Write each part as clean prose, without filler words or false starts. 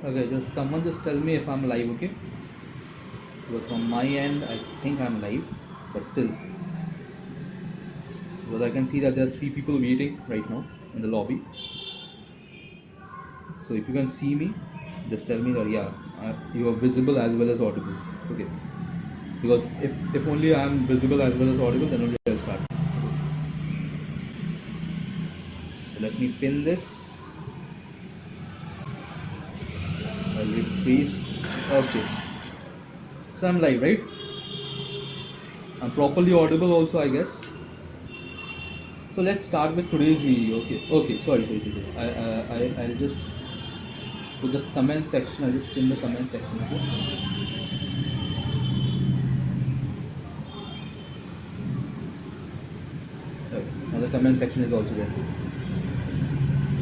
Okay, just someone just tell me if I'm live, okay? Because from my end, I think I'm live, but still, because I can see that there are three people waiting right now in the lobby. So if you can see me, just tell me that yeah, you are visible as well as audible. Okay. Because if only I'm visible as well as audible, then only I'll start. So let me pin this. I'll refresh. Okay. So I'm live, right? I'm properly audible also, I guess. So let's start with today's video. Okay. Okay. Sorry. I'll just put the comment section. I'll just pin the comment section. Okay. Okay. Now the comment section is also there.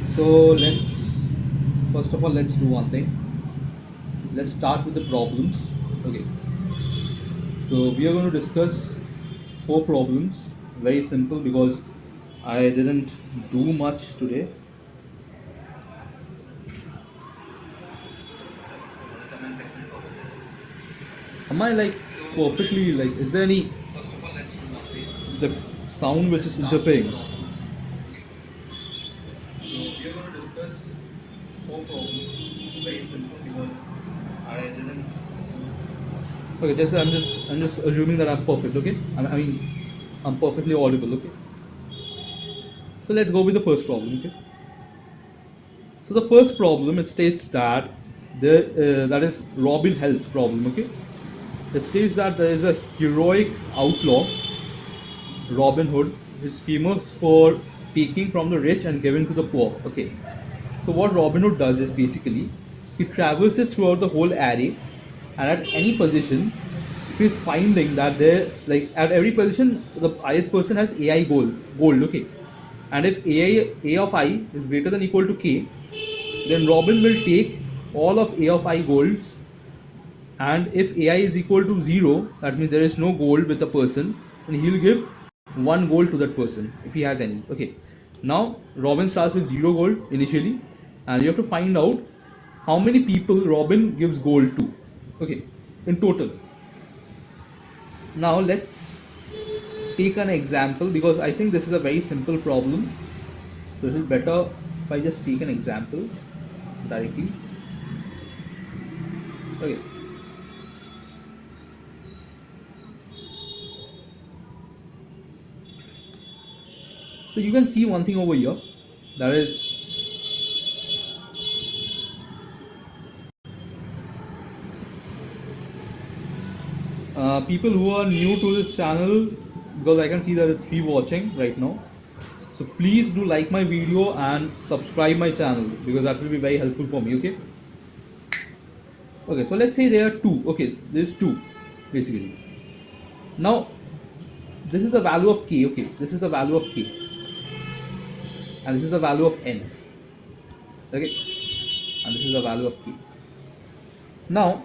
So let's first of all let's do one thing. Let's start with the problems. Okay. So we are going to discuss four problems. Very simple because I didn't do much today. Am I like perfectly like? Is there any the sound which is interfering? So we are going to discuss four problems. Very simple because I didn't. Okay, I'm just assuming that I'm perfect. Okay, I mean I'm perfectly audible. Okay, so let's go with the first problem. Okay, so the first problem it states that that is Robin Health problem. Okay, it states that there is a heroic outlaw, Robin Hood, is famous for taking from the rich and giving to the poor. Okay, so what Robin Hood does is basically he traverses throughout the whole array, and at any position, if he's finding that there, like at every position, the ith person has AI gold. Okay, and if A of I is greater than equal to K, then Robin will take all of A of I golds, and if AI is equal to 0, that means there is no gold with a person, and he'll give one gold to that person if he has any. Okay, now Robin starts with 0 gold initially, and you have to find out how many people Robin gives gold to. Okay, in total. Now let's take an example because I think this is a very simple problem, so it is better if I just take an example directly. Okay, so you can see one thing over here, that is people who are new to this channel, because I can see there are 3 watching right now. So please do like my video and subscribe my channel because that will be very helpful for me. Okay. Okay. So let's say there are 2. Okay, there's 2 basically. Now this is the value of k. Okay, this is the value of k, and this is the value of n. Okay, and this is the value of k. Now,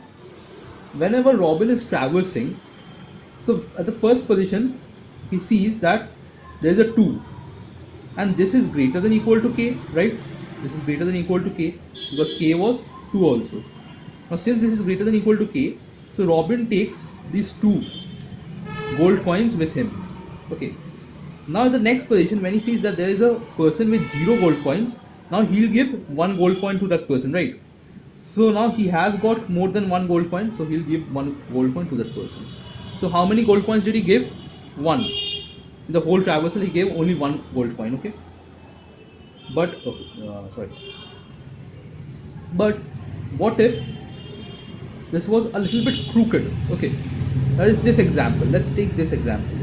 whenever Robin is traversing, so at the first position, he sees that there is a 2, and this is greater than equal to k, right? This is greater than equal to k because k was 2 also. Now, since this is greater than equal to k, so Robin takes these 2 gold coins with him. Okay. Now, in the next position, when he sees that there is a person with 0 gold coins, now he'll give 1 gold coin to that person, right? So now he has got more than 1 gold coin, so he'll give 1 gold coin to that person. So how many gold coins did he give? 1. In the whole traversal, he gave only 1 gold coin. Okay. But okay, sorry. But what if this was a little bit crooked? Okay, that is this example. Let's take this example.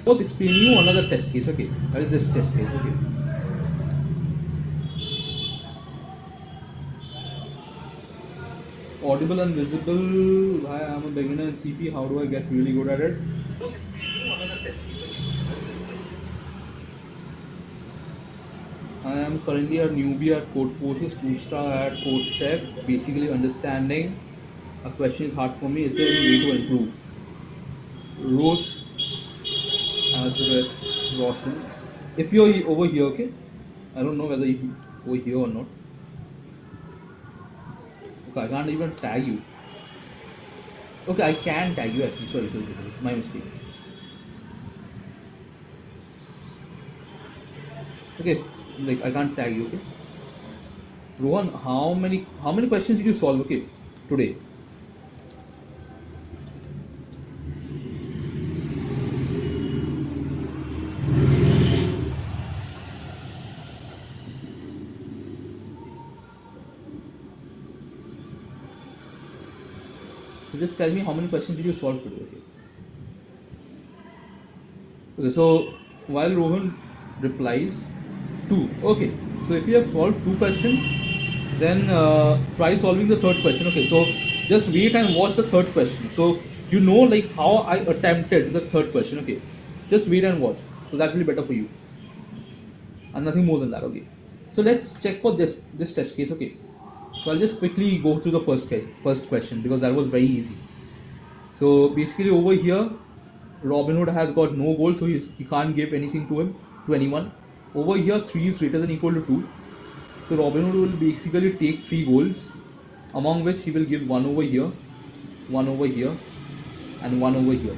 I was explaining you another test case. Okay, that is this test case. Okay. Audible and visible. Hi, I'm a beginner in CP. How do I get really good at it? I am currently a newbie at Codeforces, 2-star at Code Basically, understanding a question is hard for me. Is there any way to improve? Rose, Azret, Roshan. If you're over here, okay? I don't know whether you're over here or not. Okay, I can't even tag you. Okay, I can tag you actually. Sorry. My mistake. Okay, like I can't tag you, okay? Rohan, how many questions did you solve, okay, today? So just tell me how many questions did you solve today, okay? Okay, so while Rohan replies, two. Okay, so if you have solved two questions, then try solving the third question. Okay, so just wait and watch the third question. So you know like how I attempted the third question. Okay, just wait and watch. So that will be better for you, and nothing more than that. Okay, so let's check for this test case. Okay, so I'll just quickly go through the first question because that was very easy. So basically over here, Robin Hood has got no goal, so he can't give anything to anyone. Over here, 3 is greater than equal to 2. So Robin Hood will basically take 3 goals, among which he will give 1 over here, and 1 over here.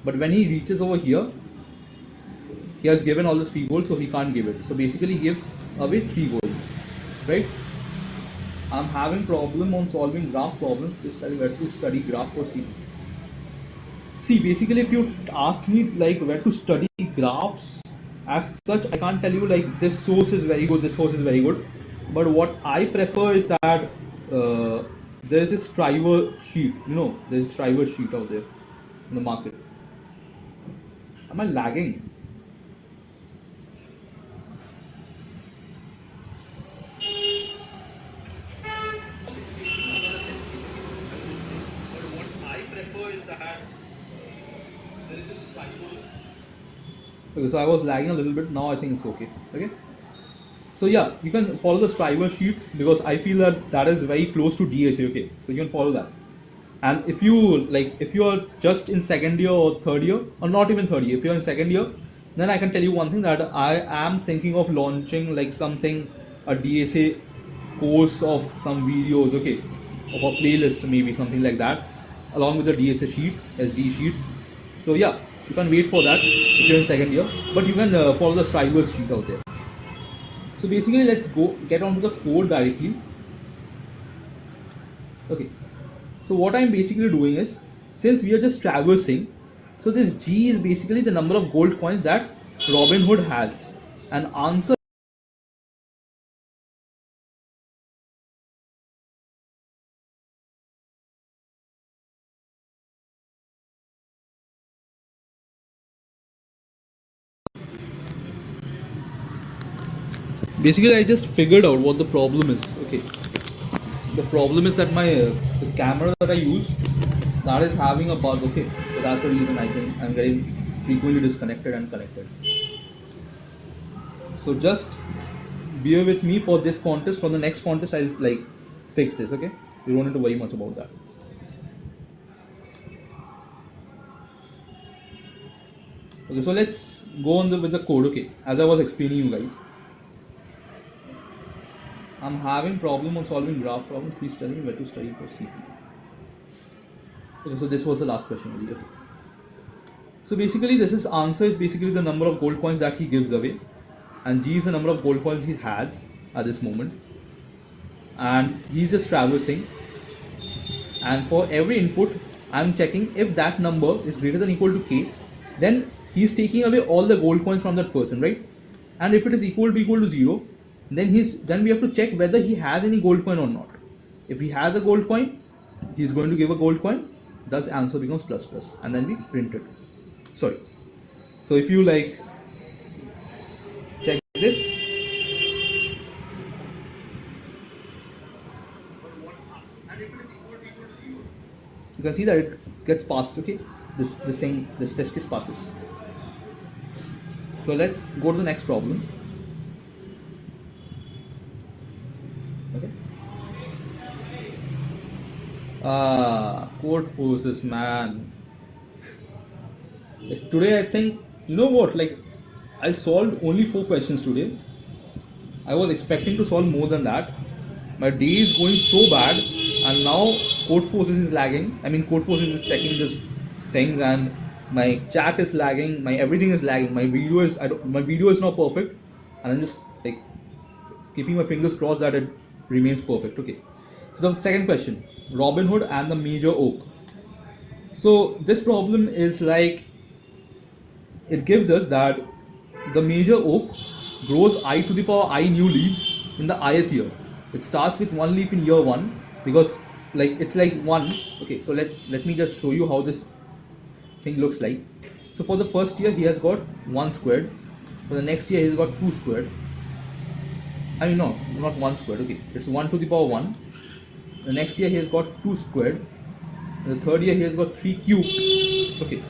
But when he reaches over here, he has given all the 3 goals, so he can't give it. So basically, he gives away 3 goals, right? I'm having problem on solving graph problems. Please tell me where to study graph for C. See, basically, if you ask me like where to study graphs, as such, I can't tell you like this source is very good, this source is very good. But what I prefer is that there is this driver sheet. There's this driver sheet out there in the market. Am I lagging? Okay, so I was lagging a little bit. Now I think it's okay. Okay. So yeah, you can follow the Striver sheet because I feel that that is very close to DSA. Okay, so you can follow that. And if you are just in second year or third year, or not even third year, if you're in second year, then I can tell you one thing that I am thinking of launching like something, a DSA course of some videos, okay, of a playlist maybe something like that, along with the DSA sheet, SD sheet. So yeah, you can wait for that if you're in second year, but you can follow the Striver's sheet out there. So basically, let's get on to the code directly. Okay. So what I'm basically doing is, since we are just traversing, so this G is basically the number of gold coins that Robin Hood has. And answer basically I just figured out what the problem is. Okay. The problem is that my the camera that I use, that is having a bug. Okay. So that's the reason I think I'm getting frequently disconnected and connected. So just bear with me for this contest. For the next contest, I'll like fix this. Okay, you don't need to worry much about that. Okay, so let's go on with the code. Okay, as I was explaining you guys, I'm having problem on solving graph problem. Please tell me where to study for CP. Okay, so this was the last question only. Okay. So basically, this is answer is basically the number of gold coins that he gives away, and G is the number of gold coins he has at this moment, and he's just traversing. And for every input, I'm checking if that number is greater than equal to K, then he's taking away all the gold coins from that person, right? And if it is equal to 0, then we have to check whether he has any gold coin or not. If he has a gold coin, he's going to give a gold coin, thus answer becomes plus plus, and then we print it. Sorry. So if you like check this, you can see that it gets passed. Okay, this test case passes. So let's go to the next problem. Okay. Codeforces, man. Like today, I think, you know what? Like, I solved only 4 questions today. I was expecting to solve more than that. My day is going so bad, and now Codeforces is lagging. I mean, Codeforces is checking this things, and my chat is lagging. My everything is lagging. My video is not perfect, and I'm just like keeping my fingers crossed that it remains perfect. Okay. So the second question: Robin Hood and the Major Oak. So this problem is like, it gives us that the major oak grows I to the power I new leaves in the ith year. It starts with one leaf in year one, because like it's like one. Okay, so let me just show you how this thing looks like. So for the first year he has got 1 squared. For the next year he's got 2 squared. I mean, no, not 1 squared. Okay, it's 1 to the power 1. The next year he has got 2 squared. And the third year he has got 3 cubed. Okay.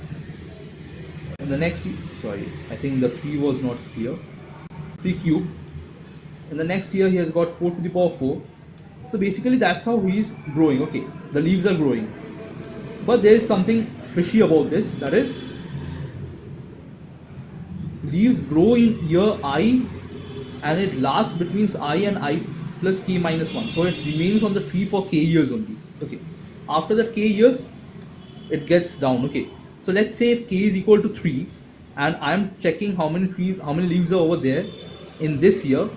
And the next, sorry, I think the 3 was not clear. 3 cubed. In the next year he has got 4 to the power 4. So basically that's how he is growing. Okay, the leaves are growing. But there is something fishy about this. That is, leaves grow in year I, and it lasts between I and I plus k minus 1. So it remains on the tree for k years only. Okay. After that k years, it gets down. Okay. So let's say if k is equal to 3, and I'm checking how many leaves are over there in this year,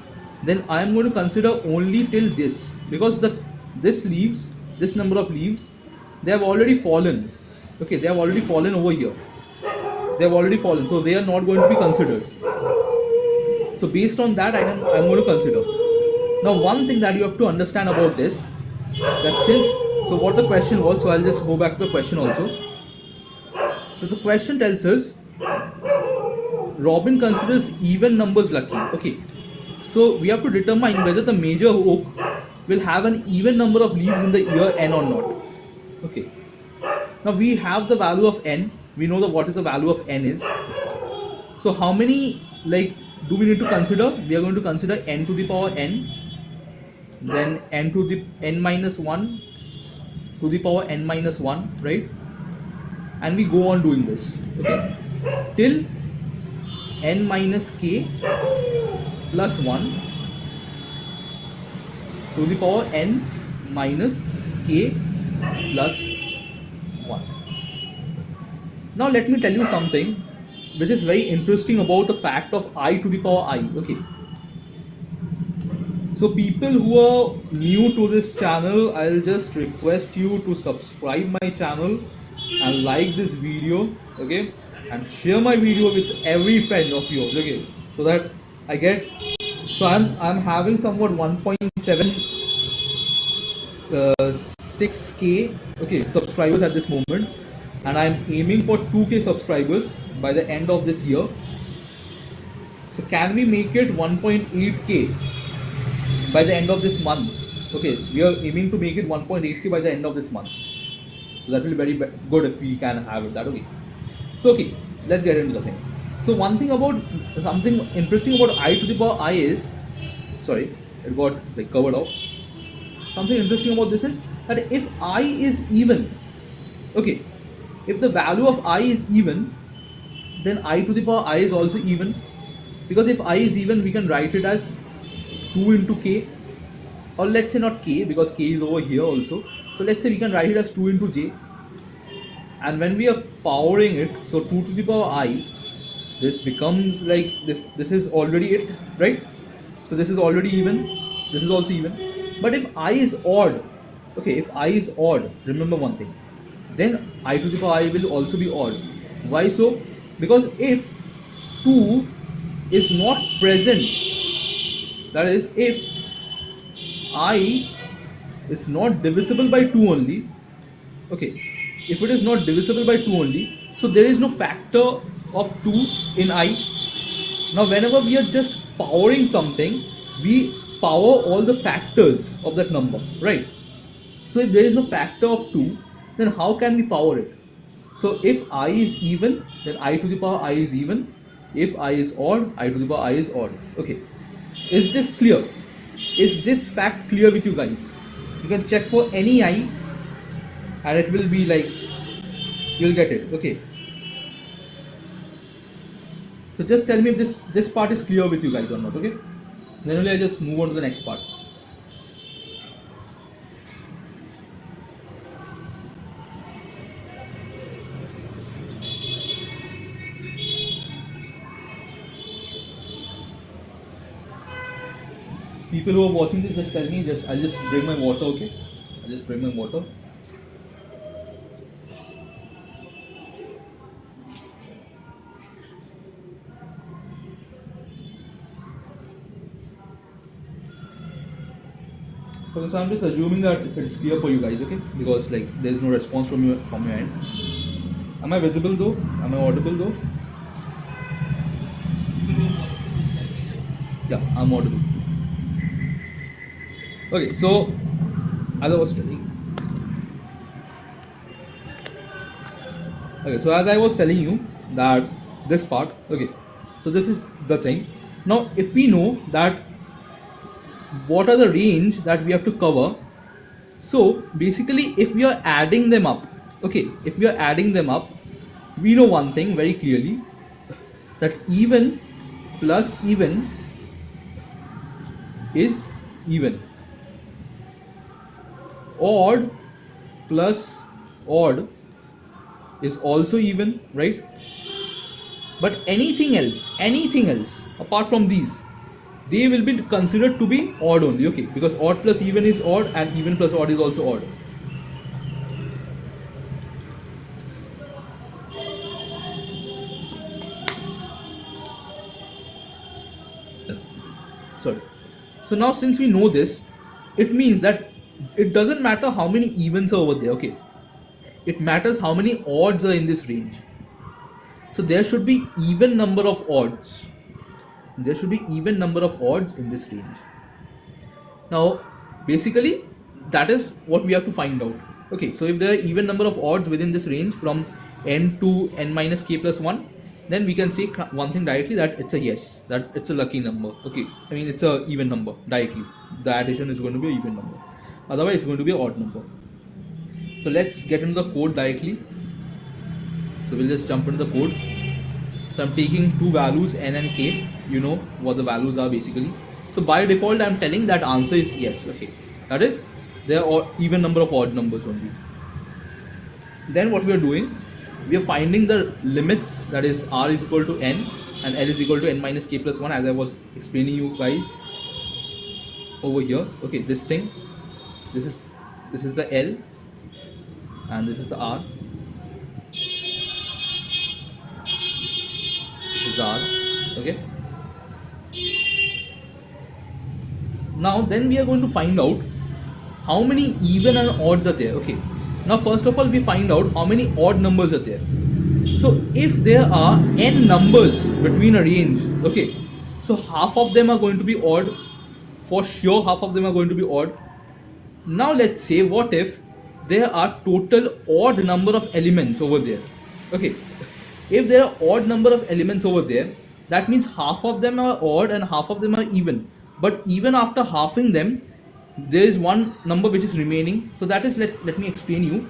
then I'm going to consider only till this, because this number of leaves, they have already fallen. Okay, they have already fallen over here. They have already fallen, so they are not going to be considered. So based on that, I'm going to consider. Now, one thing that you have to understand about this, that so what the question was, so I'll just go back to the question also. So the question tells us, Robin considers even numbers lucky. Okay, so we have to determine whether the major oak will have an even number of leaves in the year n or not. Okay, now we have the value of n. We know what is the value of n is. So how many do we need to consider? We are going to consider n to the power n, then n to the n minus 1 to the power n minus 1, right? And we go on doing this, okay, till n minus k plus 1 to the power n minus k plus 1. Now let me tell you something which is very interesting about the fact of I to the power I. Okay, so people who are new to this channel, I'll just request you to subscribe my channel and like this video, okay, and share my video with every friend of yours, okay, so that I get, so I'm having somewhat 1.76k okay subscribers at this moment, and I'm aiming for 2k subscribers by the end of this year. So can we make it 1.8k by the end of this month? Okay, we are aiming to make it 1.8k by the end of this month. So that will be very good if we can have it that. Okay, so okay, let's get into the thing. So something interesting about I to the power I is, sorry, it got covered off. Something interesting about this is that if I is even, okay, if the value of I is even, then I to the power I is also even, because if I is even, we can write it as 2 into k, or let's say not k, because k is over here also. So let's say we can write it as 2 into j, and when we are powering it, so 2 to the power I, this becomes like this. This is already it, right? So this is already even. This is also even. But if I is odd, okay, if I is odd, remember one thing, then I to the power I will also be odd. Why so? Because if 2 is not present, that is, if I is not divisible by 2 only, okay, if it is not divisible by 2 only, so there is no factor of 2 in I. Now whenever we are just powering something, we power all the factors of that number, right? So if there is no factor of 2, then how can we power it? So if I is even, then I to the power I is even. If I is odd, I to the power I is odd. Okay, is this clear? Is this fact clear with you guys? You can check for any I, and it will be like, you'll get it. Okay, So just tell me if this part is clear with you guys or not, okay? Then only I just move on to the next part. People who are watching this, just tell me. I'll just bring my water, okay? I'll just bring my water. Okay, so I'm just assuming that it's clear for you guys, okay? Because like there's no response from your end. Am I visible though? Am I audible though? Yeah, I'm audible. Okay, so as I was telling you that this part, okay, so this is the thing. Now if we know that what are the range that we have to cover, so basically if we are adding them up, okay, if we are adding them up, we know one thing very clearly, that even plus even is even, odd plus odd is also even, right? But anything else apart from these, they will be considered to be odd only, okay? Because odd plus even is odd and even plus odd is also odd. Sorry. So now since we know this, it means that it doesn't matter how many evens are over there, okay? It matters how many odds are in this range. So there should be even number of odds. There should be even number of odds in this range. Now, basically, that is what we have to find out. Okay, so if there are even number of odds within this range from n to n minus k plus 1, then we can say one thing directly, that it's a yes, that it's a lucky number. Okay, I mean it's a even number directly. The addition is going to be an even number. Otherwise, it's going to be an odd number. So let's get into the code directly. So we'll just jump into the code. So I'm taking two values n and k. You know what the values are basically. So by default, I'm telling that answer is yes. Okay, that is there are even number of odd numbers only. Then what we are doing, we are finding the limits, that is r is equal to n and l is equal to n minus k plus 1, as I was explaining you guys over here. Okay, this thing, this is the l and this is the r. This is r. Okay. Now then we are going to find out how many even and odds are there. Okay. Now first of all, we find out how many odd numbers are there. So if there are n numbers between a range, okay, so half of them are going to be odd. For sure, half of them are going to be odd. Now let's say, what if there are total odd number of elements over there? Okay, if there are odd number of elements over there, that means half of them are odd and half of them are even. But even after halving them, there is one number which is remaining. So that is, let me explain you.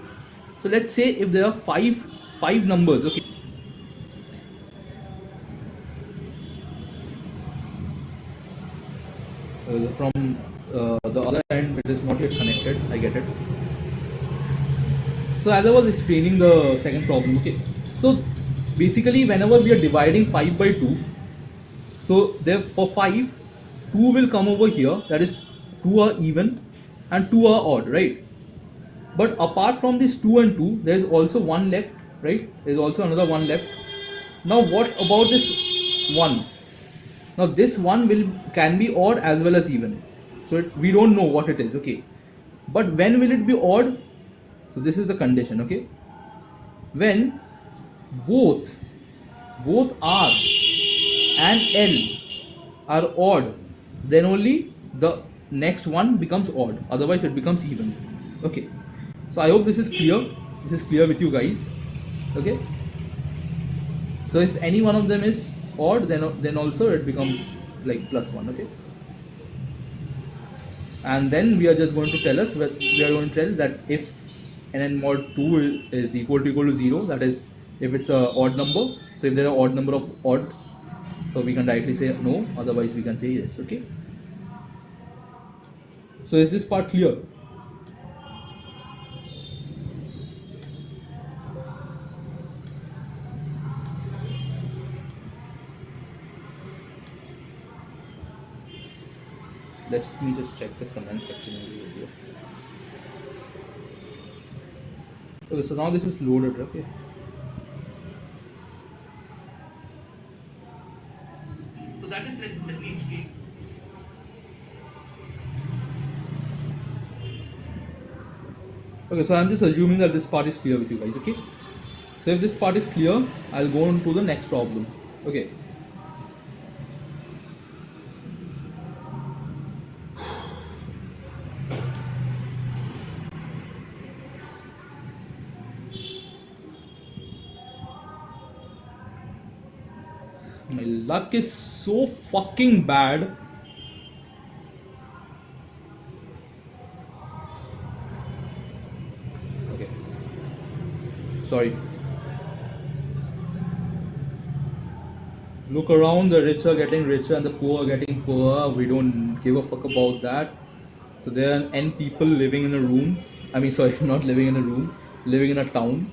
So let's say if there are five numbers, okay. From the other end, it is not yet connected. I get it. So as I was explaining the second problem, okay. So basically, whenever we are dividing 5 by 2, so there for 5, 2 will come over here. That is, 2 are even and 2 are odd, right? But apart from this 2 and 2, there is also 1 left, right? There is also another 1 left. Now what about this 1? Now this 1 can be odd as well as even. So we don't know what it is, okay? But when will it be odd? So this is the condition, okay? When both R and L are odd, then only the next one becomes odd. Otherwise it becomes even. Okay. So I hope this is clear. This is clear with you guys. Okay. So if any one of them is odd, then also it becomes like plus 1. Okay. And then we are just going to tell that if n mod 2 is equal to 0, that is if it's a odd number. So if there are odd number of odds, So we can directly say no, otherwise we can say yes. Okay. So is this part clear? Let me just check the comment section in the video. Okay, so now this is loaded. Okay. So that is, let me explain. Okay, so I'm just assuming that this part is clear with you guys. Okay. So if this part is clear, I'll go on to the next problem. Okay. My luck is so fucking bad. Okay. Sorry. Look around, the rich are getting richer and the poor are getting poorer. We don't give a fuck about that. So there are n people living in a room. I mean, sorry, not living in a room, living in a town.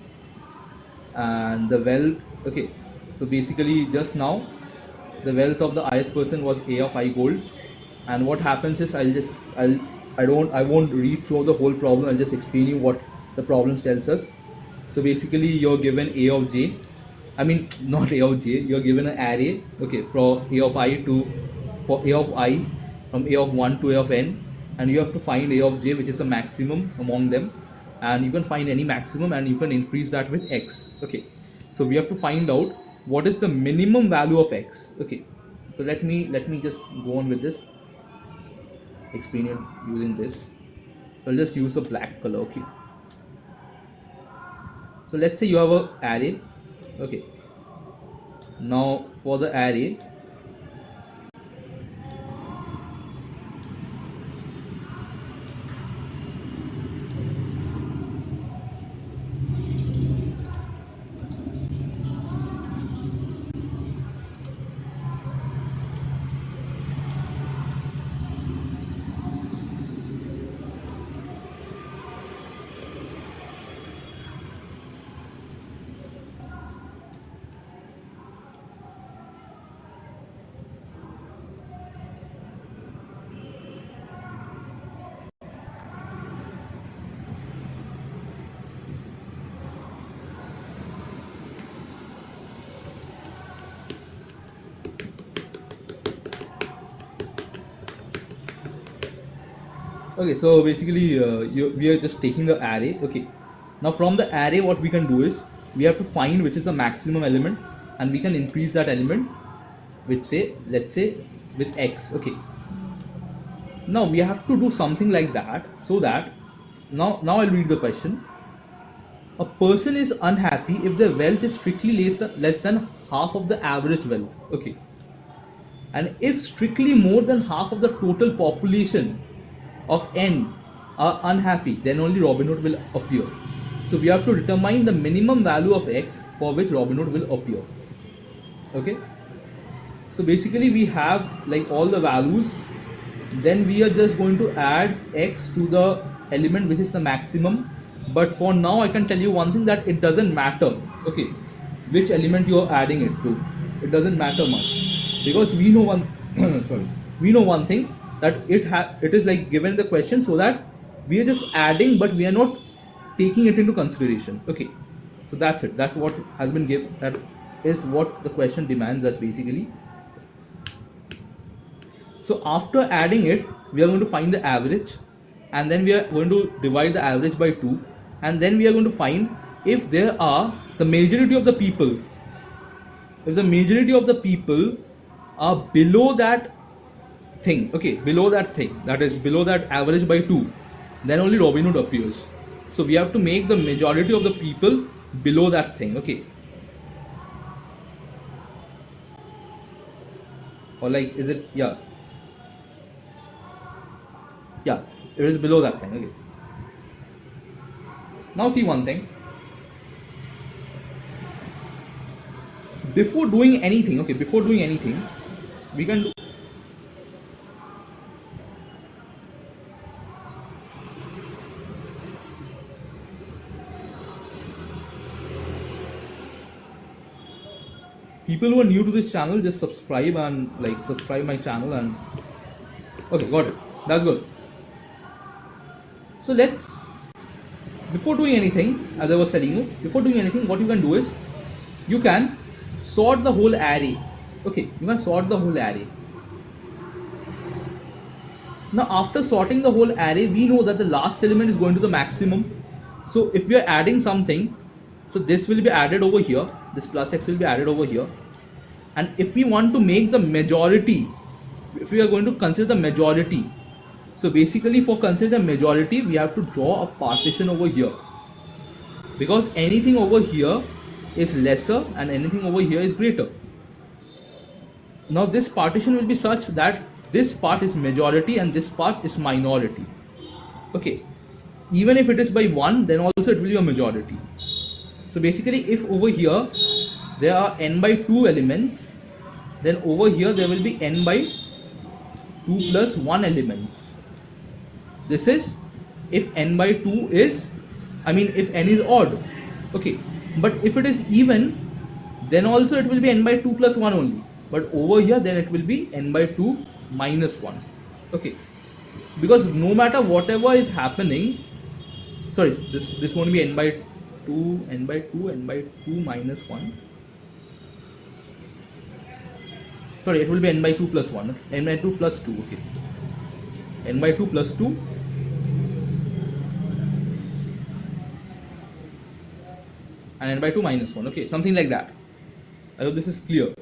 And the wealth, okay. So basically, just now, the wealth of the ith person was A of I gold. And what happens is, I won't read through the whole problem. I'll just explain you what the problem tells us. So basically, you're given A of J. I mean, not A of J. You're given an array. Okay, for A of I to for A of I, from A of 1 to A of n, and you have to find A of J, which is the maximum among them. And you can find any maximum, and you can increase that with x. Okay, so we have to find out what is the minimum value of x. Okay, so let me just go on with this, explain it using this. So I'll just use the black color. Okay, so let's say you have a array. Okay, now for the array, okay, so basically we are just taking the array. Okay, now from the array what we can do is we have to find which is the maximum element, and we can increase that element with, say, let's say with x. Okay, now we have to do something like that, so that now I'll read the question. A person is unhappy if their wealth is strictly less than half of the average wealth. Okay, and if strictly more than half of the total population of n are unhappy, then only Robin Hood will appear. So we have to determine the minimum value of x for which Robin Hood will appear. Okay, so basically we have like all the values, then we are just going to add x to the element which is the maximum. But for now I can tell you one thing, that it doesn't matter, okay, which element you are adding it to. It doesn't matter much, because we know one sorry, we know one thing, that it is like given the question, so that we are just adding, but we are not taking it into consideration. Okay, so that's it. That's what has been given. That is what the question demands us basically. So after adding it, we are going to find the average, and then we are going to divide the average by 2, and then we are going to find if there are the majority of the people, if the majority of the people are below that thing, okay, below that thing, that is below that average by 2, then only Robin Hood appears. So we have to make the majority of the people below that thing. Okay, or like, is it, yeah, it is below that thing. Okay, now see one thing, before doing anything, we can do. People who are new to this channel, just subscribe and subscribe my channel and okay, got it. That's good. So before doing anything, as I was telling you, what you can do is you can sort the whole array. Okay, you can sort the whole array. Now after sorting the whole array, we know that the last element is going to the maximum. So if we are adding something, so this will be added over here, this plus x will be added over here. And if we want to make the majority, if we are going to consider the majority, so basically for consider the majority, we have to draw a partition over here. Because anything over here is lesser and anything over here is greater. Now this partition will be such that this part is majority and this part is minority. Okay, even if it is by 1, then also it will be a majority. So basically if over here there are n by 2 elements, then over here there will be n by 2 plus 1 elements. This is if n by 2 is, if n is odd. Okay, but if it is even, then also it will be n by 2 plus 1 only. But over here then it will be n by 2 minus 1. Okay, because no matter whatever is happening, sorry, this won't be n by 2, n by 2 minus 1. Sorry, it will be n by 2 plus 1, n by 2 plus 2, okay. N by 2 plus 2 and n by 2 minus 1, okay, something like that. I hope this is clear.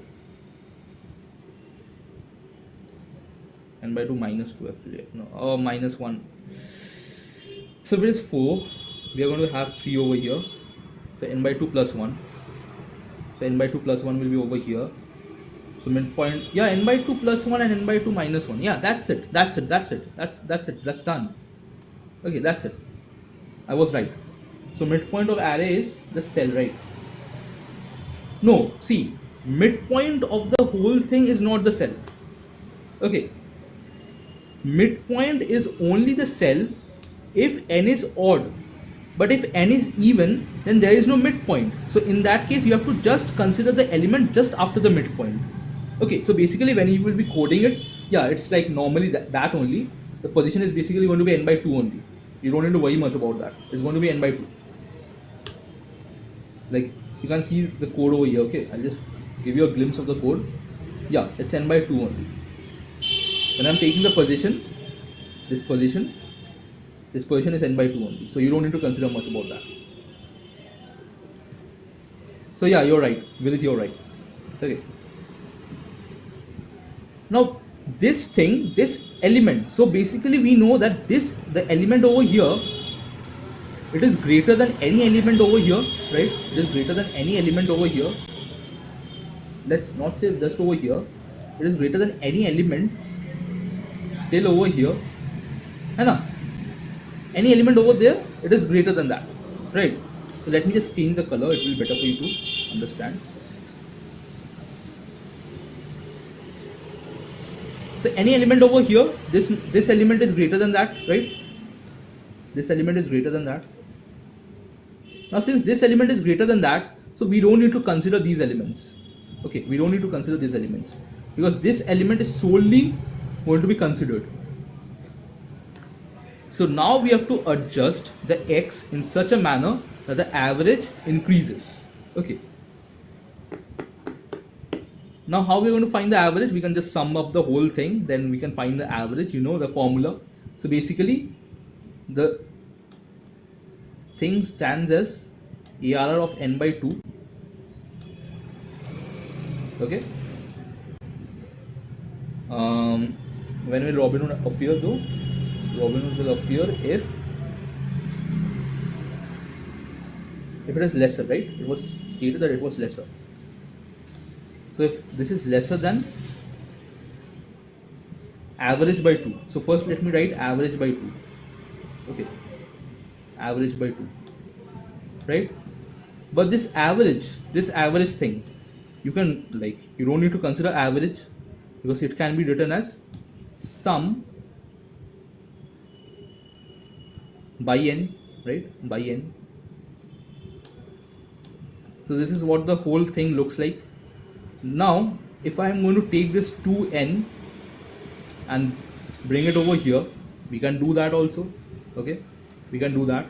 N by 2 minus 2 actually, no, minus 1. So if it is 4, we are going to have 3 over here. So n by 2 plus 1. So n by 2 plus 1 will be over here. So midpoint, yeah, n by 2 plus 1 and n by 2 minus 1. Yeah, that's it. That's done. Okay, that's it. I was right. So midpoint of array is the cell, right? No, see, midpoint of the whole thing is not the cell. Okay, midpoint is only the cell if n is odd. But if n is even, then there is no midpoint. So in that case, you have to just consider the element just after the midpoint. Okay, so basically when you will be coding it, yeah, it's like normally that only. The position is basically going to be n by 2 only. You don't need to worry much about that. It's going to be n by 2. Like you can see the code over here, okay? I'll just give you a glimpse of the code. Yeah, it's n by 2 only. When I'm taking the position, this position is n by 2 only. So you don't need to consider much about that. So yeah, you're right. With it, you're right. Okay. Now this element, so basically we know that the element over here, it is greater than any element over here, right? It is greater than any element over here. Let's not say just over here. It is greater than any element till over here. Any element over there, it is greater than that, right? So let me just change the color. It will be better for you to understand. So any element over here, this element is greater than that, right? This element is greater than that. Now since this element is greater than that, so we don't need to consider these elements. Okay, we don't need to consider these elements because this element is solely going to be considered. So now we have to adjust the x in such a manner that the average increases. Okay. Now how we are going to find the average? We can just sum up the whole thing, then we can find the average, you know the formula. So basically the thing stands as ARR of n by 2. Okay. When will Robin Hood appear though? Robin Hood will appear if it is lesser, right? It was stated that it was lesser. So if this is lesser than average by 2. So first let me write average by 2. Okay. Average by 2. Right? But this average thing, you can, like, you don't need to consider average, because it can be written as sum by n, right, by n. So this is what the whole thing looks like. Now if I am going to take this 2n and bring it over here, we can do that also. Okay, we can do that.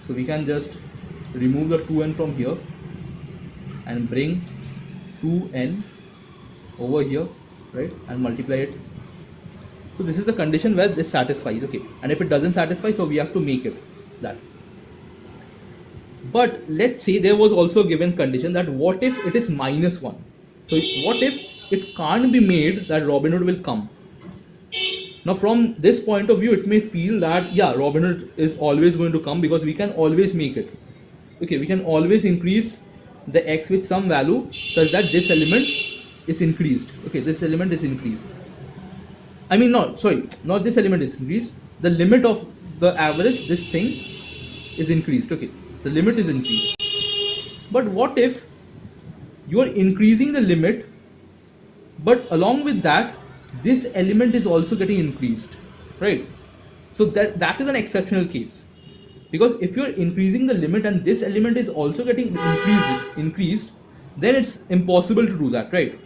So we can just remove the 2n from here and bring 2n over here, right, and multiply it. So this is the condition where this satisfies. Okay, and if it doesn't satisfy, so we have to make it that. But let's say there was also a given condition that what if it is -1? So what if it can't be made that Robin Hood will come? Now from this point of view, it may feel that, yeah, Robin Hood is always going to come because we can always make it. Okay, we can always increase the x with some value such that this element is increased. Okay, this element is increased. I mean, not this element is increased. The limit of the average, this thing, is increased. Okay, the limit is increased. But what if you are increasing the limit, but along with that, this element is also getting increased, right? So that is an exceptional case, because if you are increasing the limit and this element is also getting increased, then it's impossible to do that, right?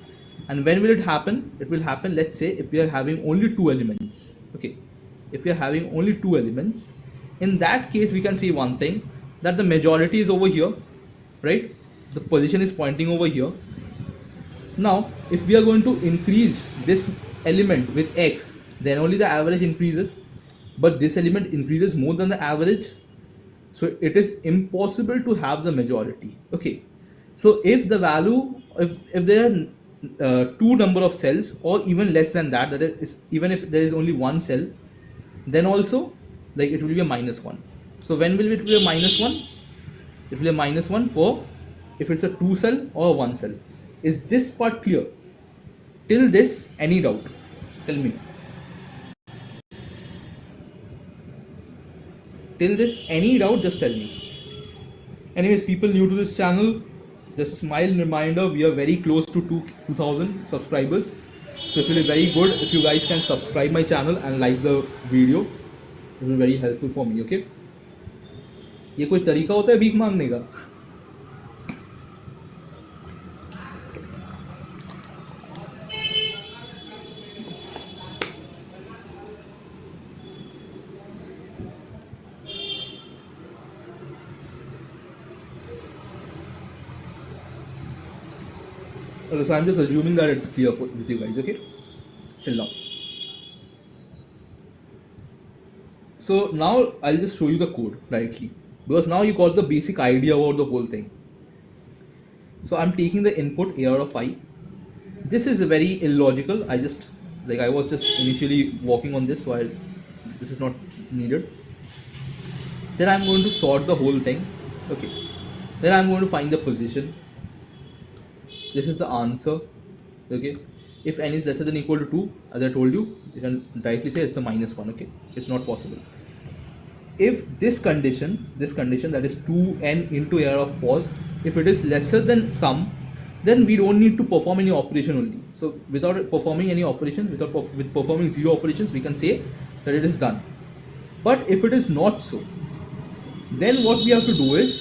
And when will it happen? It will happen, let's say, if we are having only two elements. Okay, if we are having only two elements, in that case we can say one thing, that the majority is over here, right? The position is pointing over here. Now if we are going to increase this element with x, then only the average increases, but this element increases more than the average, so it is impossible to have the majority. Okay, so if the value, if there are two number of cells or even less than that, that is, even if there is only one cell, then also, like, it will be a -1. So when will it be a -1? It will be a -1 for if it's a 2 cell or 1 cell. Is this part clear? Till this, any doubt? Tell me. Till this, any doubt, just tell me. Anyways, people new to this channel, just a smile reminder, we are very close to 2000 subscribers. So it will be very good if you guys can subscribe my channel and like the video. It will be very helpful for me, okay? ये कोई तरीका होता है भीख मांगने का? Okay, so I'm just assuming that it's clear with you guys, okay? Till now. So now I'll just show you the code directly, because now you got the basic idea about the whole thing. So I'm taking the input a out of I. This is very illogical. I was just initially working on this, so this is not needed. Then I'm going to sort the whole thing. Okay. Then I'm going to find the position. This is the answer. Okay. If n is lesser than or equal to 2, as I told you, you can directly say it's a -1. Okay. It's not possible. If this condition that is 2n into error of pause, if it is lesser than sum, then we don't need to perform any operation only. So without performing any operation, with performing 0 operations, we can say that it is done. But if it is not so, then what we have to do is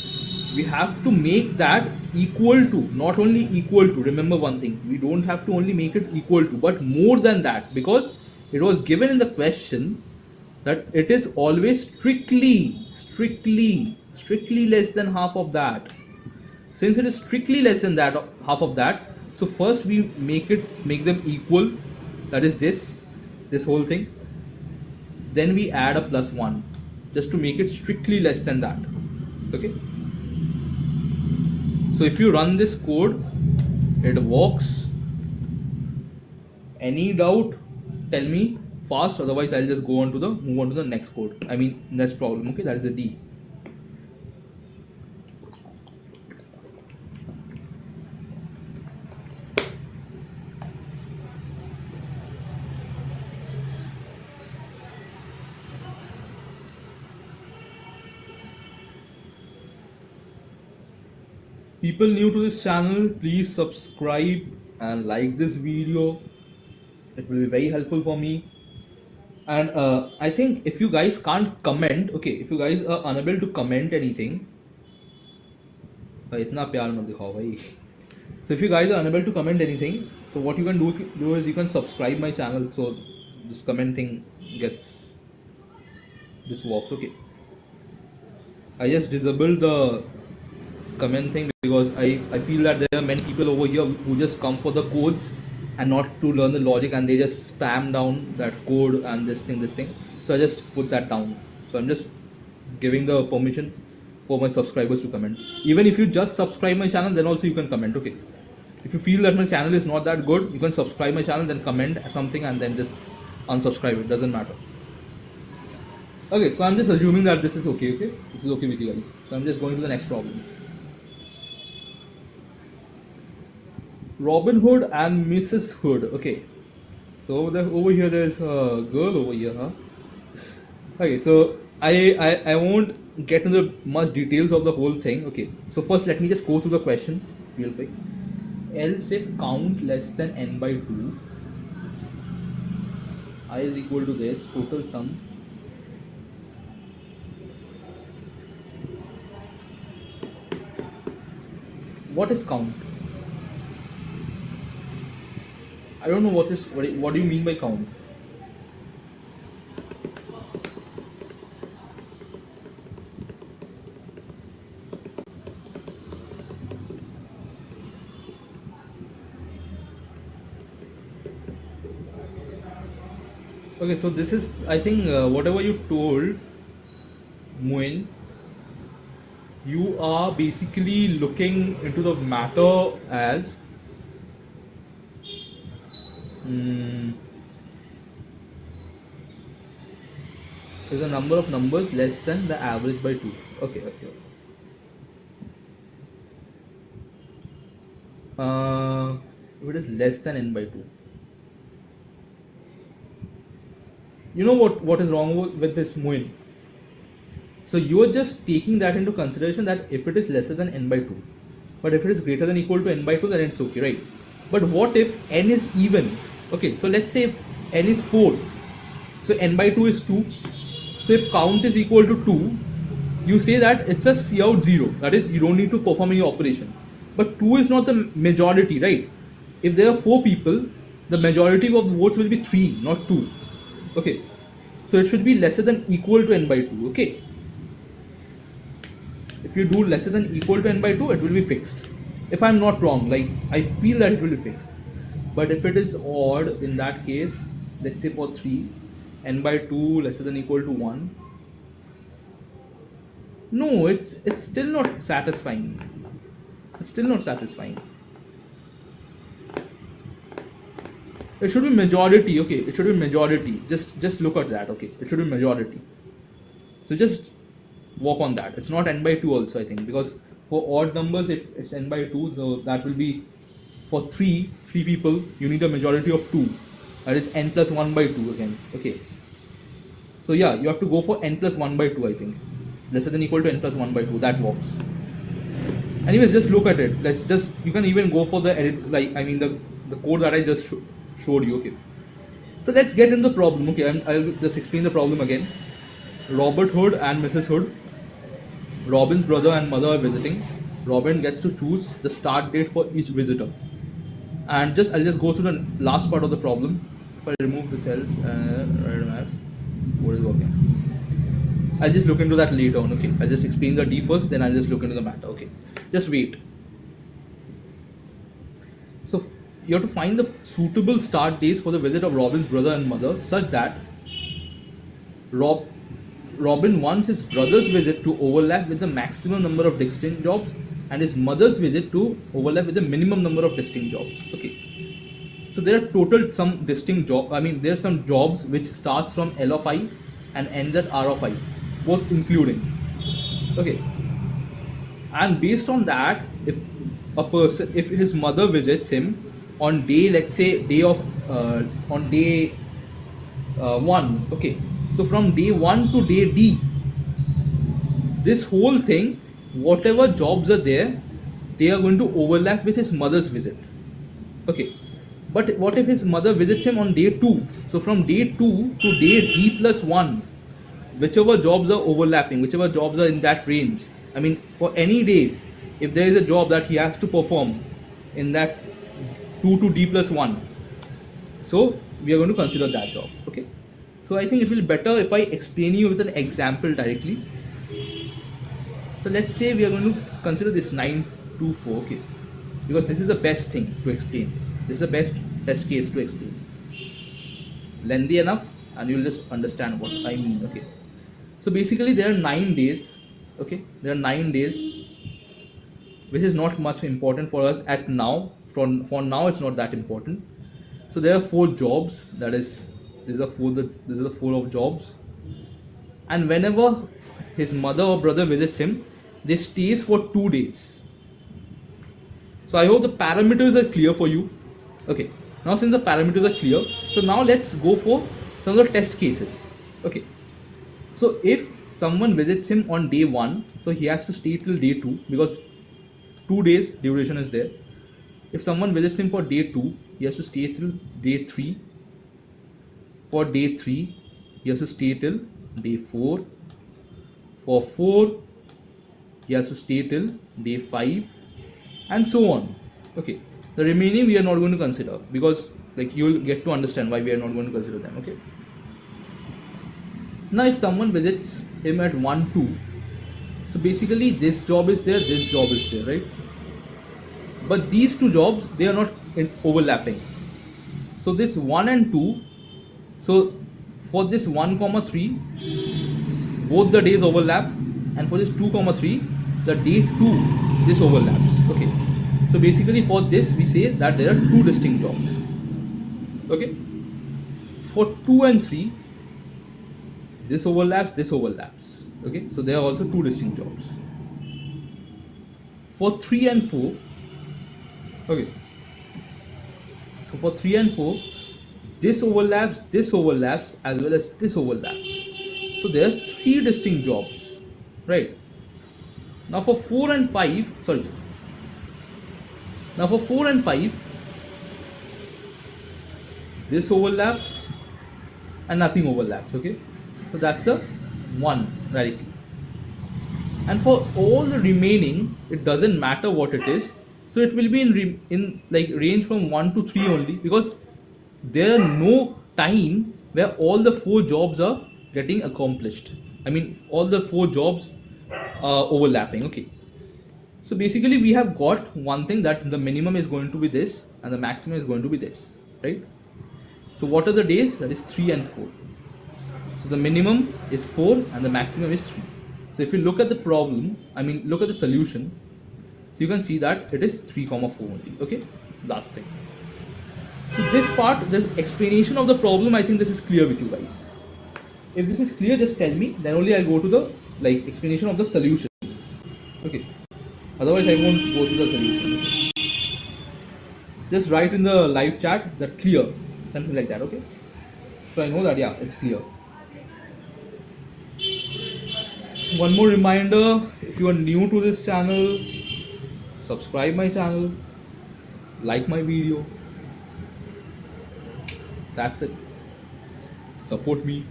we have to make that equal to, not only equal to, remember one thing, we don't have to only make it equal to, but more than that, because it was given in the question that it is always strictly less than half of that. Since it is strictly less than that, half of that, so first we make them equal, that is this whole thing. Then we add a +1 just to make it strictly less than that. Okay. So if you run this code, it works. Any doubt? Tell me fast. Otherwise, I'll just move on to the next code. I mean, next problem. Okay, that is a D. People new to this channel, please subscribe and like this video. It will be very helpful for me. And I think if you guys can't comment, okay, if you guys are unable to comment anything, इतना प्यार मत दिखाओ भाई. So if you guys are unable to comment anything, so what you can do is you can subscribe my channel, so this comment thing gets this works. Okay, I just disabled the comment thing because I feel that there are many people over here who just come for the codes and not to learn the logic, and they just spam down that code and this thing. So I just put that down. So I'm just giving the permission for my subscribers to comment. Even if you just subscribe my channel, then also you can comment. Okay, if you feel that my channel is not that good, you can subscribe my channel, then comment something, and then just unsubscribe. It doesn't matter. Okay, so I'm just assuming that this is okay. Okay, this is okay with you guys. So I'm just going to the next problem. Robin Hood and Mrs. Hood. Okay, so over here there's a girl over here, huh? Okay, so I won't get into the much details of the whole thing. Okay, so first let me just go through the question real quick. Else if count less than n by 2, I is equal to this total sum. What is count? I don't know what do you mean by count? Okay, so this is, I think, whatever you told Muin, you are basically looking into the matter as is a number of numbers less than the average by 2. Okay. If it is less than n by 2, you know what is wrong with this Muin? So you are just taking that into consideration, that if it is lesser than n by 2, but if it is greater than or equal to n by 2, then it's okay, right? But what if n is even? Okay, so let's say n is 4, so n by 2 is 2. So if count is equal to 2, you say that it's a cout 0, that is, you don't need to perform any operation. But 2 is not the majority, right? If there are 4 people, the majority of the votes will be 3, not 2. Okay, so it should be lesser than equal to n by 2. Okay, if you do lesser than equal to n by 2, it will be fixed. If I'm not wrong, like I feel that it will be fixed. But if it is odd, in that case, let's say for 3, n by 2 lesser than equal to 1. No, it's still not satisfying. It's still not satisfying. It should be majority. Okay, it should be majority. Just look at that. Okay, it should be majority. So just work on that. It's not n by 2 also, I think, because for odd numbers, if it's n by 2, so that will be for 3 people, you need a majority of 2. That is n plus 1 by 2 again. Okay, so yeah, you have to go for n plus 1 by 2, I think. Lesser than equal to n plus 1 by 2, that works. Anyways, just look at it. You can even go for the edit, like, I mean the code that I just showed you. Okay, so let's get into the problem. Okay, I'll just explain the problem again. Robert Hood and Mrs. Hood. Robin's brother and mother are visiting. Robin gets to choose the start date for each visitor. And I'll just go through the last part of the problem. If I remove the cells, what is working? I'll just look into that later on. Okay, I'll just explain the D first, then I'll just look into the matter. Okay, just wait. So you have to find the suitable start days for the visit of Robin's brother and mother, such that Robin wants his brother's visit to overlap with the maximum number of distinct jobs, and his mother's visit to overlap with the minimum number of distinct jobs. Okay, so there are total some distinct jobs. I mean, there are some jobs which starts from L of I and ends at R of I, both including. Okay, and based on that, if his mother visits him on day, let's say on day 1. Okay, so from day 1 to day D, this whole thing, whatever jobs are there, they are going to overlap with his mother's visit. Okay, but what if his mother visits him on day 2? So from day 2 to day d plus 1, whichever jobs are overlapping, whichever jobs are in that range, I mean, for any day, if there is a job that he has to perform in that 2 to d plus 1, so we are going to consider that job. Okay, so I think it will be better if I explain you with an example directly. So let's say we are going to consider this 9 to 4, okay, because this is the best thing to explain. This is the best test case to explain. Lengthy enough and you'll just understand what I mean. Okay, so basically there are 9 days. Okay, there are 9 days, which is not much important for us at now. For now it's not that important. So there are 4 jobs, that is, this is the 4 of jobs, and whenever his mother or brother visits him, they stays for 2 days. So I hope the parameters are clear for you. Okay, now since the parameters are clear, so now let's go for some of the test cases. Okay, so if someone visits him on day 1, so he has to stay till day 2 because 2 days duration is there. If someone visits him for day 2, he has to stay till day 3. For day 3, he has to stay till day 4. For 4, he has to stay till day 5, and so on. Okay, the remaining we are not going to consider because like you will get to understand why we are not going to consider them. Okay, now if someone visits him at 1 2, so basically this job is there, this job is there, right? But these 2 jobs, they are not overlapping. So this 1 and 2, so for this 1 comma 3, both the days overlap, and for this 2 comma 3, the day 2, this overlaps. Okay, so basically for this we say that there are 2 distinct jobs. Okay, for 2 and 3, this overlaps, this overlaps. Okay, so there are also 2 distinct jobs. For 3 and 4, okay, so for 3 and 4, this overlaps, as well as this overlaps. So there are 3 distinct jobs, right? Now for 4 and 5, now for 4 and 5, this overlaps and nothing overlaps. Okay, so that's a 1 directly. And for all the remaining, it doesn't matter what it is. So it will be in like range from 1 to 3 only, because there are no time where all the 4 jobs are getting accomplished. I mean, all the 4 jobs are overlapping. Okay, so basically we have got one thing, that the minimum is going to be this and the maximum is going to be this, right? So what are the days? That is 3 and 4. So the minimum is 4 and the maximum is 3. So if you look at the problem, I mean look at the solution, so you can see that it is 3 comma 4 only. Okay, last thing. So this part, the explanation of the problem, I think this is clear with you guys. If this is clear, just tell me, then only I'll go to the like explanation of the solution. Okay, otherwise I won't go to the solution. Okay? Just write in the live chat that clear, something like that. Okay, so I know that, yeah, it's clear. One more reminder, if you are new to this channel, subscribe my channel, like my video. That's it. Support me.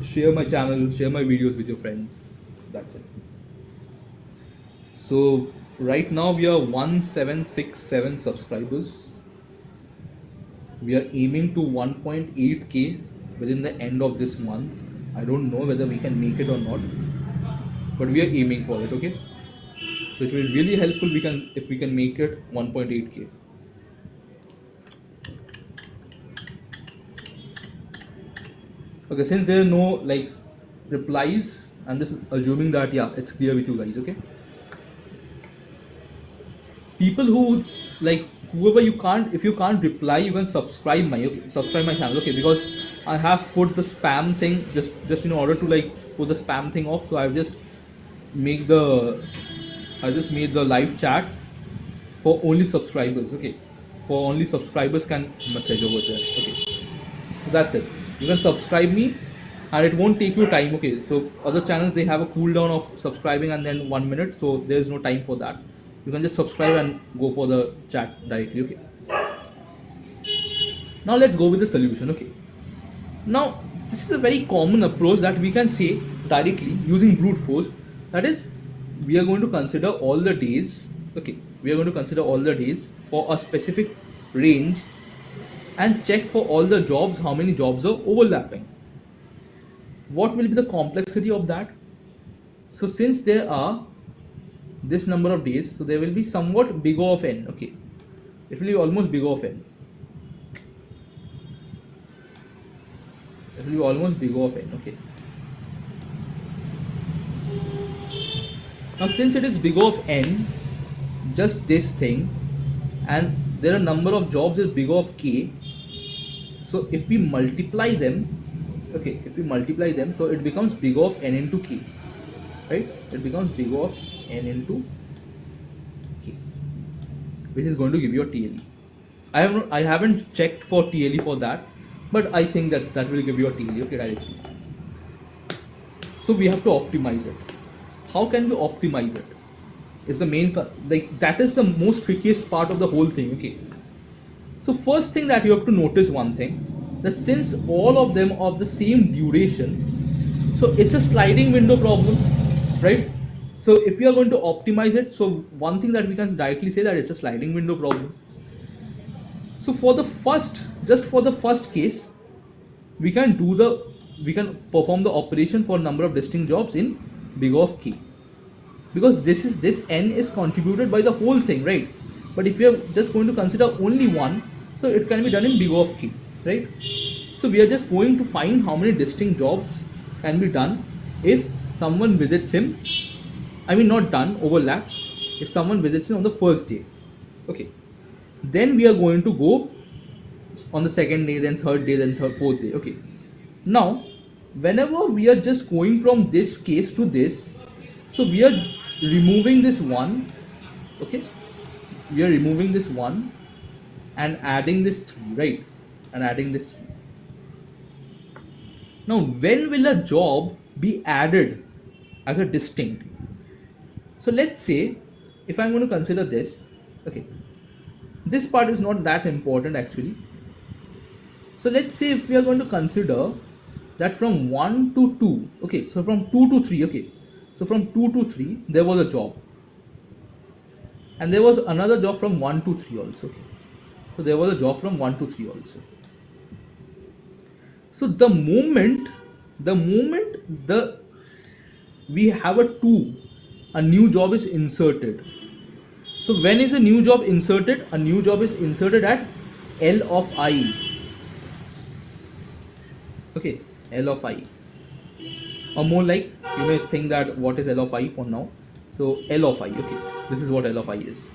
Share my channel, share my videos with your friends. That's it. So right now we are 1767 subscribers. We are aiming to 1.8k within the end of this month. I don't know whether we can make it or not, but we are aiming for it. Okay, so it will be really helpful if we can make it 1.8k. Okay, since there are no like replies, I'm just assuming that, yeah, it's clear with you guys. Okay, people who like, whoever if you can't reply, you can subscribe my channel. Okay, because I have put the spam thing just in order to like put the spam thing off. So I've just made the live chat for only subscribers. Okay, for only subscribers can message over there. Okay, so that's it. You can subscribe me and it won't take you time. Okay, so other channels, they have a cooldown of subscribing and then 1 minute, so there's no time for that. You can just subscribe and go for the chat directly. Okay, now let's go with the solution. Okay, now this is a very common approach that we can say directly using brute force. That is, we are going to consider all the days. Okay, we are going to consider all the days for a specific range and check for all the jobs how many jobs are overlapping. What will be the complexity of that? So since there are this number of days, so there will be somewhat big O of n. Okay, it will be almost big O of n. It will be almost big O of n. Okay, now since it is big O of n, just this thing, and there are number of jobs is big O of k, so if we multiply them, okay, if we multiply them, so it becomes big O of n into k, right? It becomes big O of n into k, which is going to give you a TLE. I haven't checked for TLE for that, but I think that will give you a TLE. Okay, directly. So we have to optimize it. How can we optimize it? Is the main, like, that is the most trickiest part of the whole thing. Okay, so first thing that you have to notice one thing, that since all of them are of the same duration, so it's a sliding window problem, right? So if we are going to optimize it, so one thing that we can directly say that it's a sliding window problem. So for the first, just for the first case, we can perform the operation for number of distinct jobs in big O of k, because this n is contributed by the whole thing, right? But if we are just going to consider only one, so it can be done in big O of k, right? So we are just going to find how many distinct jobs can be done if someone visits him. I mean, not done, overlaps. If someone visits him on the first day, okay, then we are going to go on the second day, then third day, then fourth day. Okay, now whenever we are just going from this case to this, so we are removing this one. Okay, we are removing this one and adding this 3, right? And adding this 3. Now when will a job be added as a distinct? So let's say if I'm going to consider this, okay, this part is not that important actually. So let's say if we are going to consider that from 1 to 2, okay, so from 2 to 3, okay, so from 2 to 3 there was a job, and there was another job from 1 to 3 also. So there was a job from 1 to 3 also. So the moment we have a 2, a new job is inserted. So when is a new job inserted? A new job is inserted at L of I. Okay, L of I. Or more like, you may think that what is L of I for now. So L of I, okay, this is what L of I is.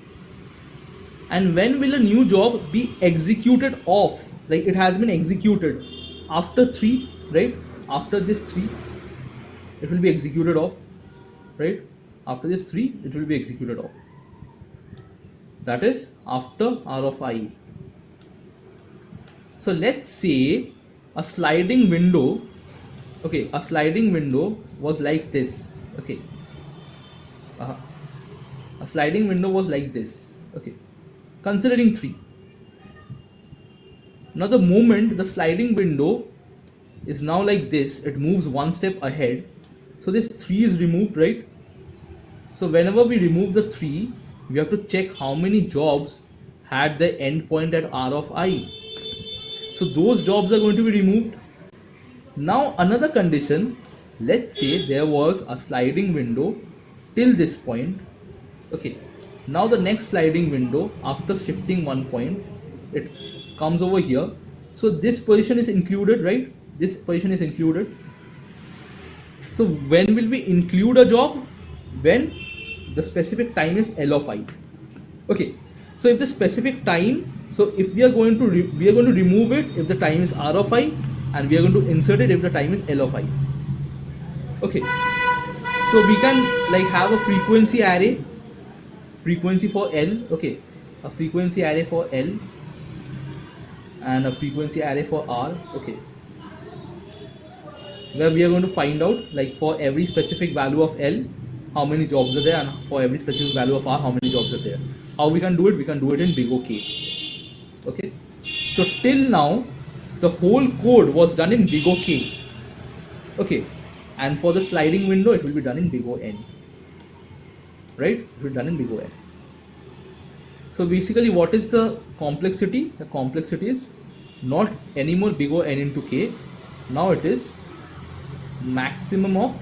And when will a new job be executed off? Like it has been executed after 3, right? After this 3, it will be executed off, right? After this 3, it will be executed off. That is after R of I. So let's say a sliding window, okay, a sliding window was like this, okay. A sliding window was like this, okay, considering 3. Now the moment the sliding window is now like this, it moves one step ahead. So this 3 is removed, right? So whenever we remove the 3, we have to check how many jobs had the end point at R of I. So those jobs are going to be removed. Now another condition, let's say there was a sliding window till this point, okay. Now the next sliding window, after shifting 1 point, it comes over here. So this position is included, right? This position is included. So when will we include a job? When the specific time is L of I. Okay, so if the specific time, so if we are going to remove it if the time is R of I, and we are going to insert it if the time is L of I. Okay, so we can like have a frequency array, frequency for L, okay, a frequency array for L and a frequency array for R, okay. where we are going to find out, like, for every specific value of L, how many jobs are there, and for every specific value of R, how many jobs are there. How we can do it? We can do it in big O K. Okay. So till now, the whole code was done in big O K. Okay. And for the sliding window, it will be done in big O N. Right? It will be done in big O N. So basically, what is the complexity? The complexity is not anymore big O N into K. Now it is maximum of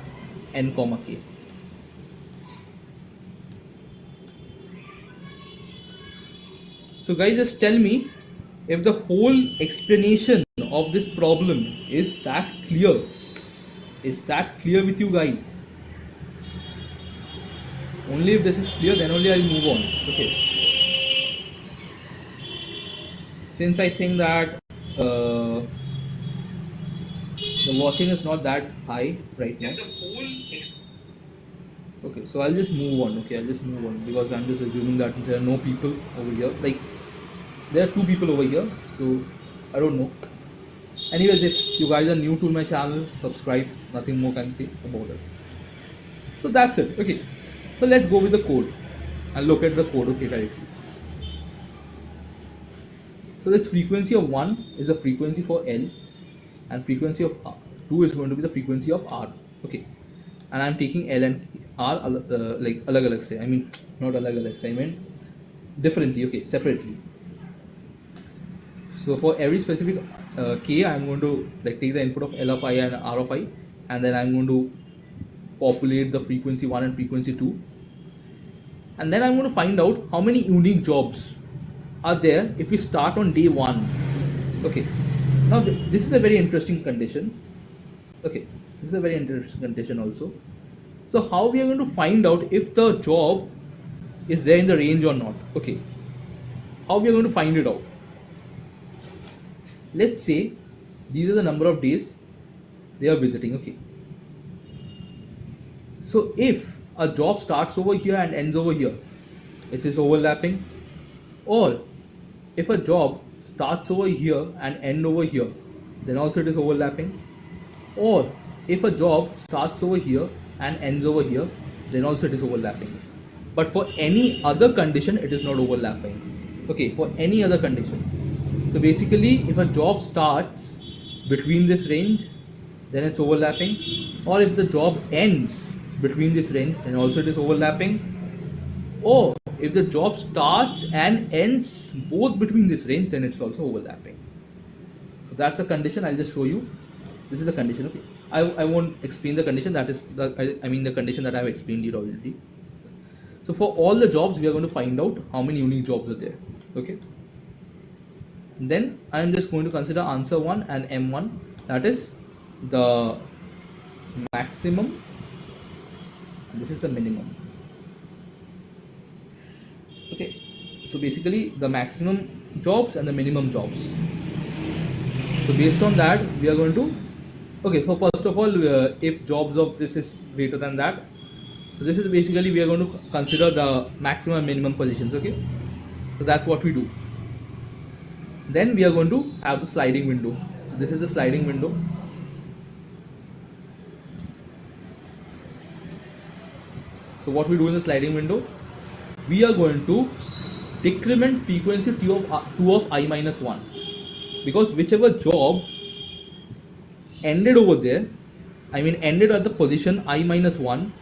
N comma K. So guys, just tell me if the whole explanation of this problem is that clear. Is that clear with you guys? Only if this is clear, then only I'll move on. Okay. Since I think that the watching is not that high right now. Okay, so I'll just move on. Okay, I'll just move on because I'm just assuming that there are no people over here. Like, there are 2 people over here, so I don't know. Anyways, if you guys are new to my channel, subscribe. Nothing more can say about it. So that's it. Okay, so let's go with the code and look at the code. Okay, directly. So this frequency of 1 is the frequency for L, and frequency of 2 is going to be the frequency of R. Okay, and I'm taking L and R like alag alag se. I mean, not alag alag se, I mean differently. Okay, separately. So for every specific K, I'm going to like take the input of L of I and R of I, and then I'm going to populate the frequency 1 and frequency 2, and then I'm going to find out how many unique jobs are there if we start on day 1. Okay, now this is a very interesting condition. Okay, this is a very interesting condition also. So how we are going to find out if the job is there in the range or not? Okay, how we are going to find it out? Let's say these are the number of days they are visiting. Okay, so if a job starts over here and ends over here, it is overlapping. Or if a job starts over here and ends over here, then also it is overlapping. Or if a job starts over here and ends over here, then also it is overlapping. But for any other condition, it is not overlapping. Okay, for any other condition. So basically, if a job starts between this range, then it's overlapping. Or if the job ends between this range, then also it is overlapping. Or if the job starts and ends both between this range, then it's also overlapping. So that's a condition. I'll just show you. This is the condition. Okay, I won't explain the condition. That is the condition that I have explained it already. So for all the jobs, we are going to find out how many unique jobs are there. Okay, then I am just going to consider answer 1 and M1, that is the maximum, this is the minimum. Okay, so basically the maximum jobs and the minimum jobs. So based on that, we are going to, okay, so first of all, if jobs of this is greater than that, so this is basically we are going to consider the maximum and minimum positions. Okay, so that's what we do. Then we are going to have the sliding window. So this is the sliding window. So what we do in the sliding window, we are going to decrement frequency 2 of I minus 1, because whichever job ended over there, I mean ended at the position I minus 1,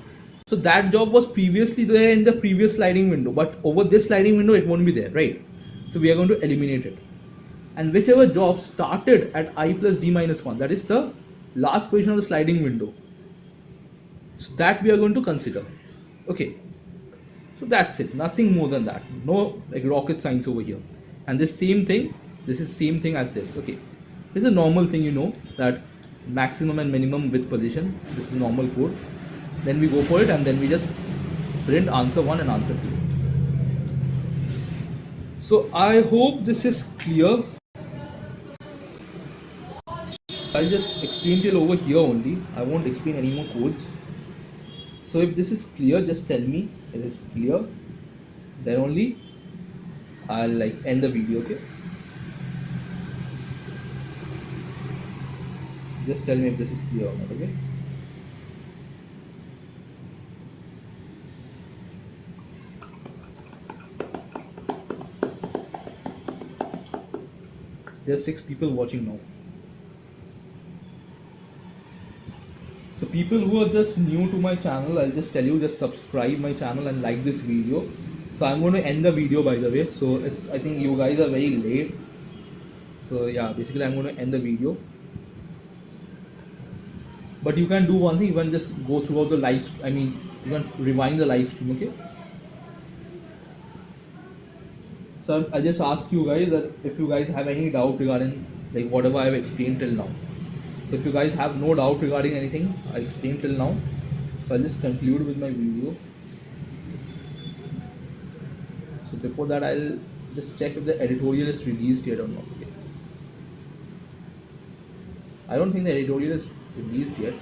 so that job was previously there in the previous sliding window, but over this sliding window it won't be there, right? So we are going to eliminate it. And whichever job started at I plus D minus 1, that is the last position of the sliding window, so that we are going to consider. Okay, so that's it, nothing more than that, no like rocket science over here. And this same thing, this is same thing as this. Okay, this is a normal thing, you know, that maximum and minimum with position, this is normal code. Then we go for it and then we just print answer 1 and answer 2. So I hope this is clear. I'll just explain till over here only, I won't explain any more codes. So if this is clear, just tell me it is clear, then only I'll like end the video. Okay, Just tell me if this is clear or not, okay? There are 6 people watching now. So people who are just new to my channel, I'll just tell you, just subscribe my channel and like this video. So I'm going to end the video, by the way. So I think you guys are very late. So yeah, basically I'm going to end the video. But you can do one thing, you can just go throughout the live, you can rewind the live stream, okay? So I'll just ask you guys that if you guys have any doubt regarding like whatever I've explained till now. So if you guys have no doubt regarding anything I explained till now, so I'll just conclude with my video. So before that, I'll just check if the editorial is released yet or not. Okay. I don't think the editorial is released yet,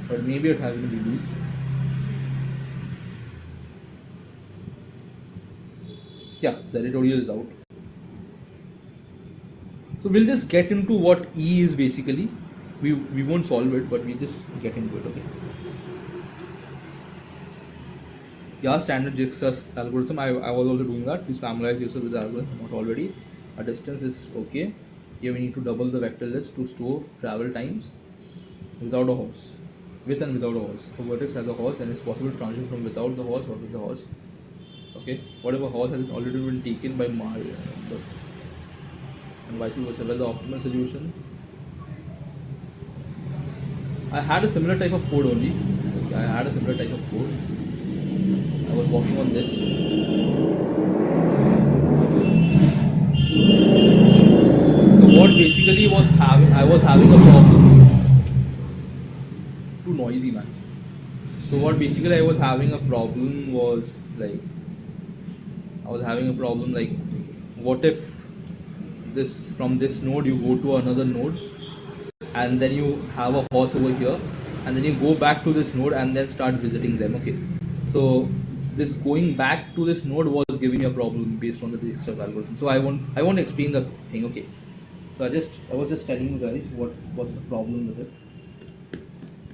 but maybe it has been released. Yeah, the editorial is out. So we'll just get into what E is basically. We won't solve it, but we'll just get into it, okay? Yeah, standard jigsaw algorithm. I was also doing that. Please familiarize yourself with the algorithm, not already. A distance is okay. Here we need to double the vector list to store travel times without a horse. With and without a horse. For vertex has a horse, then it's possible to transition from without the horse or with the horse. Okay, whatever horse has already been taken by Marian, and vice versa. Well, the optimal solution. I had a similar type of code only. Okay, I had a similar type of code. I was working on this. So what basically I was having a problem. Too noisy, man. So what basically I was having a problem was like, what if this from this node you go to another node, and then you have a horse over here, and then you go back to this node and then start visiting them. Okay, so this going back to this node was giving me a problem based on the Dijkstra's algorithm. So I won't explain the thing. Okay, so I was just telling you guys what was the problem with it.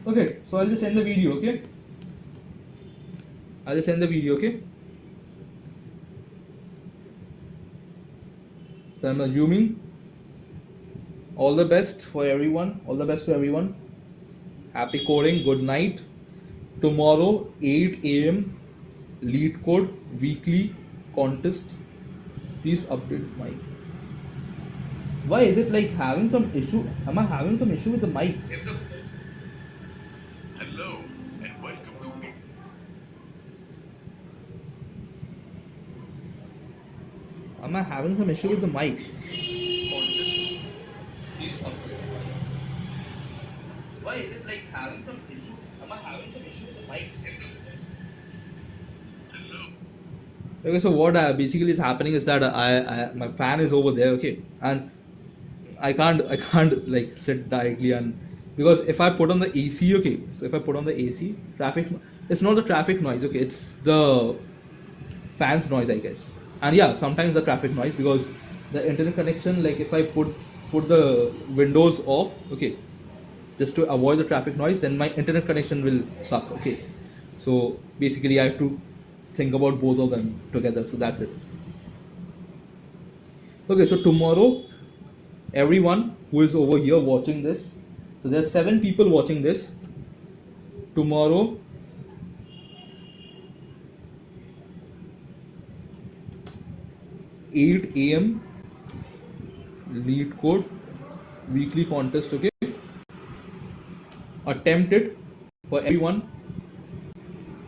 Okay, so I'll just end the video. Okay, I'll just end the video. Okay, so I'm assuming all the best for everyone. All the best to everyone. Happy coding. Good night. Tomorrow 8 a.m. lead code weekly contest. Please update mic. Why is it like having some issue? Am I having some issue with the mic? Hello and welcome to. Am I having some issue with the mic? Please update. Why is it like having some issue? Am I having some issue with the mic? Hello. Okay, so what basically is happening is that my fan is over there, okay, and I can't like sit directly, and because if I put on the AC, okay, so if I put on the AC, it's not the traffic noise, okay, it's the fans noise, I guess, and yeah, sometimes the traffic noise because the internet connection, like if I put the windows off, okay, just to avoid the traffic noise, then my internet connection will suck, okay, so basically I have to think about both of them together, so that's it. Okay, so tomorrow everyone who is over here watching this, so there's 7 people watching this. Tomorrow 8 a.m. lead code weekly contest, okay, attempt it for everyone,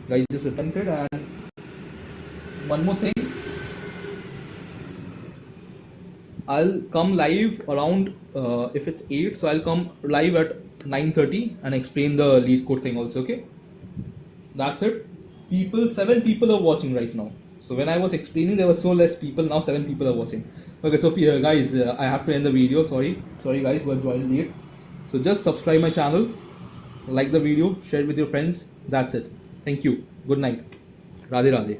guys, just attempt it. And one more thing, I'll come live around if it's 8, so I'll come live at 9:30 and explain the lead code thing also, okay. That's it. 7 people are watching right now. So when I was explaining there were so less people, now 7 people are watching. Okay, so guys, I have to end the video. Sorry guys who have joined late. So just subscribe my channel, like the video, share it with your friends. That's it. Thank you. Good night. Radhe Radhe.